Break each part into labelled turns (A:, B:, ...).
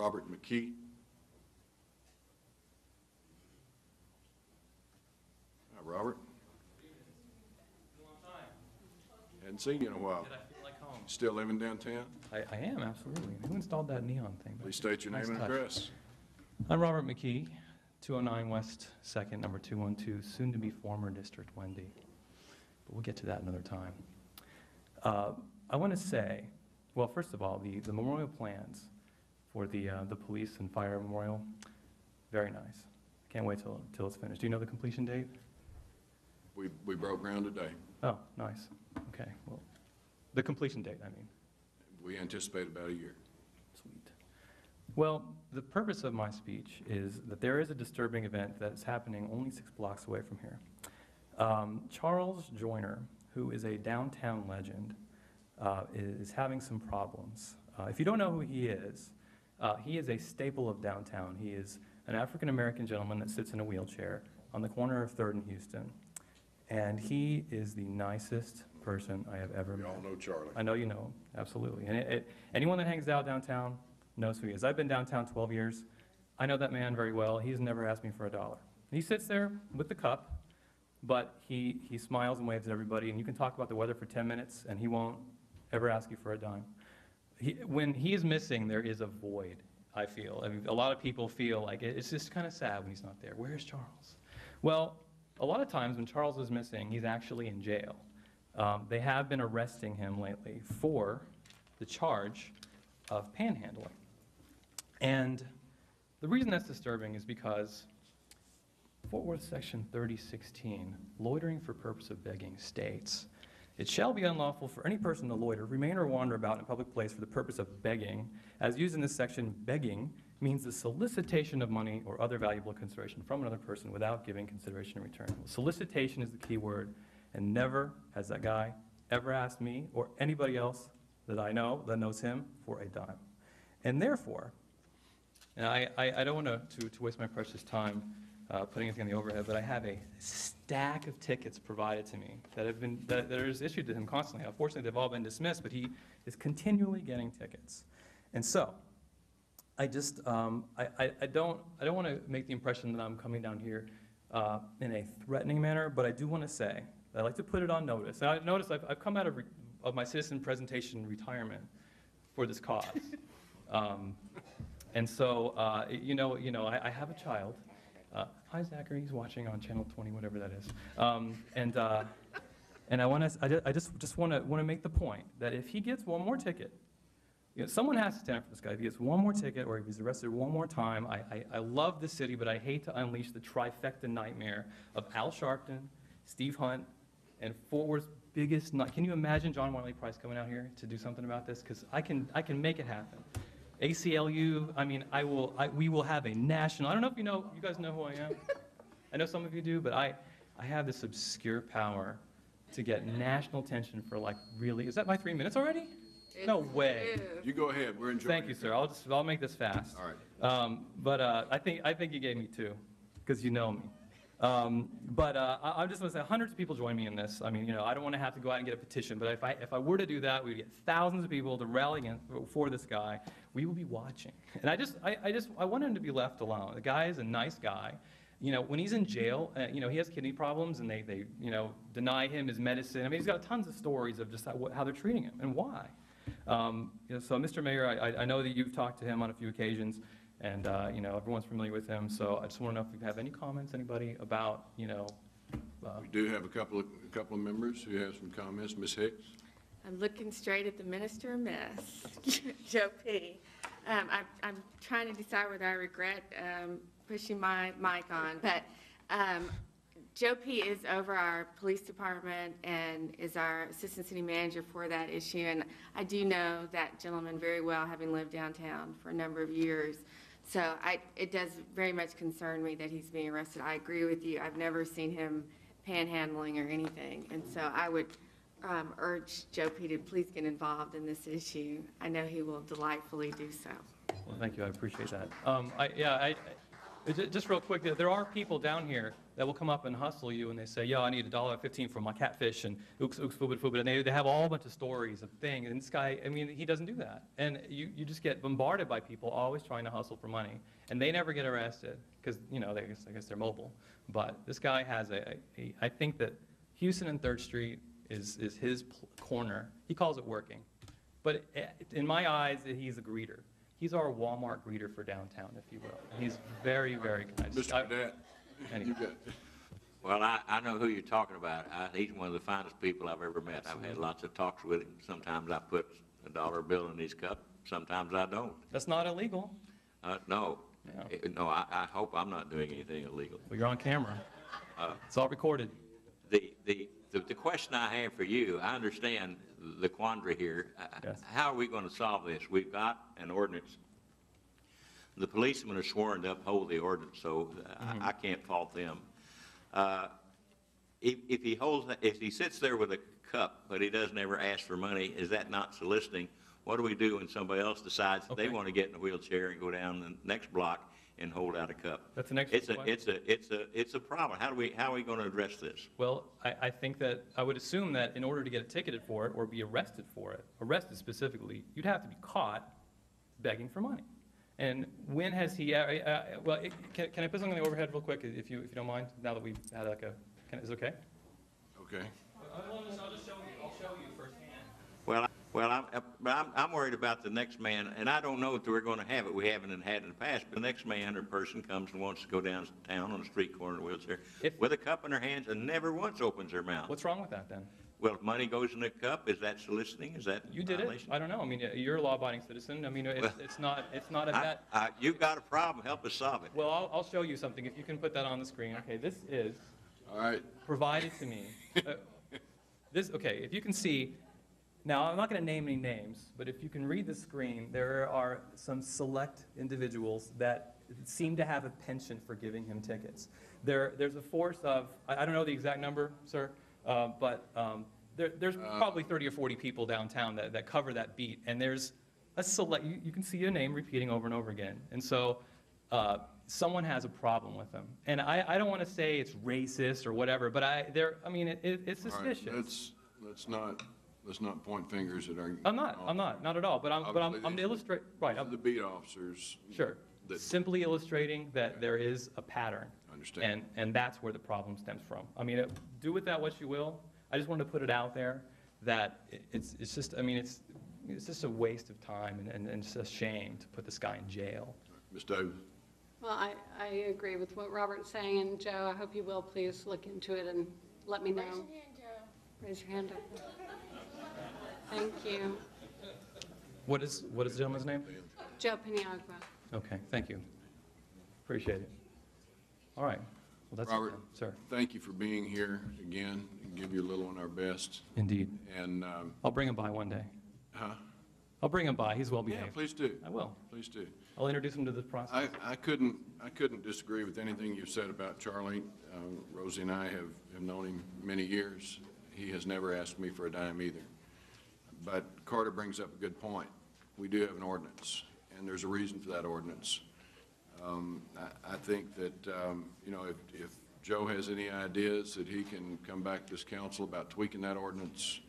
A: Robert McKee. Hi, Robert. Hadn't seen you in a while.
B: Did I feel like home?
A: Still living downtown?
B: I am, absolutely. Who installed that neon thing?
A: Please state your
B: Nice
A: name and
B: touch.
A: address.
B: I'm Robert McKee, 209 West 2nd, number 212, soon to be former District Wendy. But we'll get to that another time. I want to say, well, first of all, the memorial plans for the police and fire memorial, very nice. I can't wait till it's finished. Do you know the completion date?
A: We broke ground today.
B: Oh, nice. Okay, well, the completion date, I mean.
A: We anticipate about a year.
B: Sweet. Well, the purpose of my speech is that there is a disturbing event that's happening only 6 blocks away from here. Charles Joyner, who is a downtown legend, is having some problems. If you don't know who he is a staple of downtown. He is an African-American gentleman that sits in a wheelchair on the corner of 3rd and Houston. And he is the nicest person I have ever
A: We
B: met.
A: all know Charlie.
B: I know you know him, absolutely. And anyone that hangs out downtown knows who he is. I've been downtown 12 years. I know that man very well. He's never asked me for a dollar. He sits there with the cup, but he smiles and waves at everybody, and you can talk about the weather for 10 minutes, and he won't ever ask you for a dime. When he is missing, there is a void, I feel. I mean, a lot of people feel like it's just kind of sad when he's not there. Where's Charles? Well, a lot of times when Charles is missing, he's actually in jail. They have been arresting him lately for the charge of panhandling. And the reason that's disturbing is because Fort Worth Section 3016, loitering for purpose of begging, states, "It shall be unlawful for any person to loiter, remain, or wander about in a public place for the purpose of begging. As used in this section, begging means the solicitation of money or other valuable consideration from another person without giving consideration in return." Solicitation is the key word, and never has that guy ever asked me or anybody else that I know that knows him for a dime. And therefore, and I don't want to waste my precious time putting anything on the overhead, but I have a stack of tickets provided to me that is issued to him constantly. Unfortunately, they've all been dismissed, but he is continually getting tickets. And so, I just I don't want to make the impression that I'm coming down here in a threatening manner, but I do want to say that I like to put it on notice. And I notice I've come out of my citizen presentation retirement for this cause. And so, I have a child. Hi, Zachary. He's watching on Channel 20, whatever that is. And I just want to make the point that if he gets one more ticket, someone has to stand up for this guy. If he gets one more ticket or if he's arrested one more time, I love the city, but I hate to unleash the trifecta nightmare of Al Sharpton, Steve Hunt, and Fort Worth's biggest night. Can you imagine John Wiley Price coming out here to do something about this? Because I can make it happen. ACLU, I mean, we will have a national, I don't know if you guys know who I am. I know some of you do, but I have this obscure power to get national attention for really, is that my 3 minutes already? No way.
A: You go ahead, we're enjoying
B: Thank you, sir. I'll make this fast.
A: All right.
B: But I think you gave me 2, because you know me. But I'm just going to say hundreds of people join me in this. I mean, I don't want to have to go out and get a petition, but if I were to do that, we'd get thousands of people to rally for this guy. We will be watching. And I want him to be left alone. The guy is a nice guy. When he's in jail, he has kidney problems, and they deny him his medicine. I mean, he's got tons of stories of just how they're treating him and why. So, Mr. Mayor, I know that you've talked to him on a few occasions. And, everyone's familiar with him, so I just want to know if you have any comments, anybody, about,
A: We do have a couple of members who have some comments. Ms. Hicks?
C: I'm looking straight at the minister of mess, Joe P. I'm trying to decide whether I regret pushing my mic on, but Joe P. is over our police department and is our assistant city manager for that issue, and I do know that gentleman very well, having lived downtown for a number of years. So it does very much concern me that he's being arrested. I agree with you. I've never seen him panhandling or anything. And so I would urge Joe P. to please get involved in this issue. I know he will delightfully do so.
B: Well, thank you. I appreciate that. Just real quick, there are people down here that will come up and hustle you, and they say, yo, I need $1.15 for my catfish, and Oox Oox Fubada Fubada, and they have all a bunch of stories of things, and this guy, I mean, he doesn't do that. And you just get bombarded by people always trying to hustle for money, and they never get arrested, because, you know, I guess they're mobile. But this guy has I think that Houston and 3rd Street is his corner. He calls it working. But in my eyes, he's a greeter. He's our Walmart greeter for downtown, if you will. He's very, very kind.
A: Mr. Cadet, you got,
D: Well, I know who you're talking about. He's one of the finest people I've ever met. I've had lots of talks with him. Sometimes I put a dollar bill in his cup. Sometimes I don't.
B: That's not illegal.
D: No.
B: Yeah.
D: No, I hope I'm not doing anything illegal.
B: Well, you're on camera. It's all recorded.
D: The question I have for you, I understand the quandary here.
B: Yes.
D: How are we going to solve this? We've got an ordinance. The policemen are sworn to uphold the ordinance, so I can't fault them. If he sits there with a cup, but he doesn't ever ask for money, is that not soliciting? What do we do when somebody else decides that they want to get in a wheelchair and go down the next block and hold out a cup?
B: That's the next
D: It's
B: question.
D: a problem. How are we going to address this?
B: Well, I think that I would assume that in order to get ticketed for it or be arrested for it, arrested specifically, you'd have to be caught begging for money. And when has he, well, can I put something on the overhead real quick, if you don't mind, now that we've had like is it okay?
A: okay.
B: I'll just show you firsthand.
D: Well, I'm worried about the next man, and I don't know if we're going to have it. We haven't had it in the past, but the next man or person comes and wants to go downtown on a street corner in a wheelchair with a cup in their hands and never once opens their mouth.
B: What's wrong with that then?
D: Well, if money goes in the cup, is that soliciting? Is that
B: You did it.
D: violation?
B: I don't know. I mean, you're a law-abiding citizen. I mean, it's not a that.
D: You've got a problem. Help us solve it.
B: Well, I'll show you something. If you can put that on the screen. Okay, this is
A: All right,
B: provided to me. Okay, if you can see, now I'm not going to name any names, but if you can read the screen, there are some select individuals that seem to have a penchant for giving him tickets. There's a force of, I don't know the exact number, sir, but there's probably 30 or 40 people downtown that cover that beat, and there's a select, you can see your name repeating over and over again. And so someone has a problem with them. And I don't want to say it's racist or whatever, but it's suspicious.
A: all right, let's not point fingers at our.
B: I'm not at all. But I'm to illustrate, right?
A: The beat officers.
B: Sure. Simply illustrating that there is a pattern.
A: I understand.
B: And that's where the problem stems from. I mean, do with that what you will. I just wanted to put it out there that it's just, I mean, it's just a waste of time and it's a shame to put this guy in jail.
A: Ms. Davis.
E: Well, I agree with what Robert's saying, and Joe, I hope you will please look into it and let me know.
C: Raise your hand, Joe.
E: Raise your hand up. Thank you.
B: What is the gentleman's name?
E: Joe Paniagua.
B: Okay, thank you. Appreciate it. All right. Well, that's
A: Robert,
B: it, then, sir.
A: thank you for being here again, and give you a little on our best.
B: Indeed.
A: And,
B: I'll bring him by one day.
A: huh?
B: I'll bring him by. He's well
A: Yeah,
B: behaved.
A: please do.
B: I will.
A: Please do.
B: I'll introduce him to this process.
A: I couldn't disagree with anything you said about Charlie. Rosie and I have known him many years. He has never asked me for a dime either. But Carter brings up a good point. We do have an ordinance, and there's a reason for that ordinance. I think that, if Joe has any ideas that he can come back to this council about tweaking that ordinance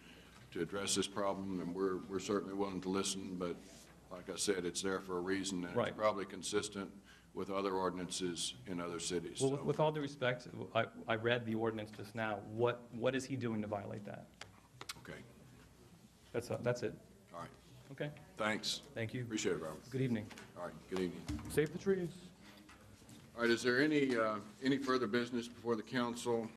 A: to address this problem, then we're certainly willing to listen, but like I said, it's there for a reason, and
B: Right.
A: it's probably consistent with other ordinances in other cities.
B: Well,
A: So,
B: with all due respect, I read the ordinance just now. What is he doing to violate that?
A: okay,
B: That's it.
A: all right,
B: Okay.
A: thanks.
B: Thank you.
A: Appreciate it, Robert.
B: Good evening.
A: All right, good evening.
B: Save the trees.
A: All right, is there any further business before the council?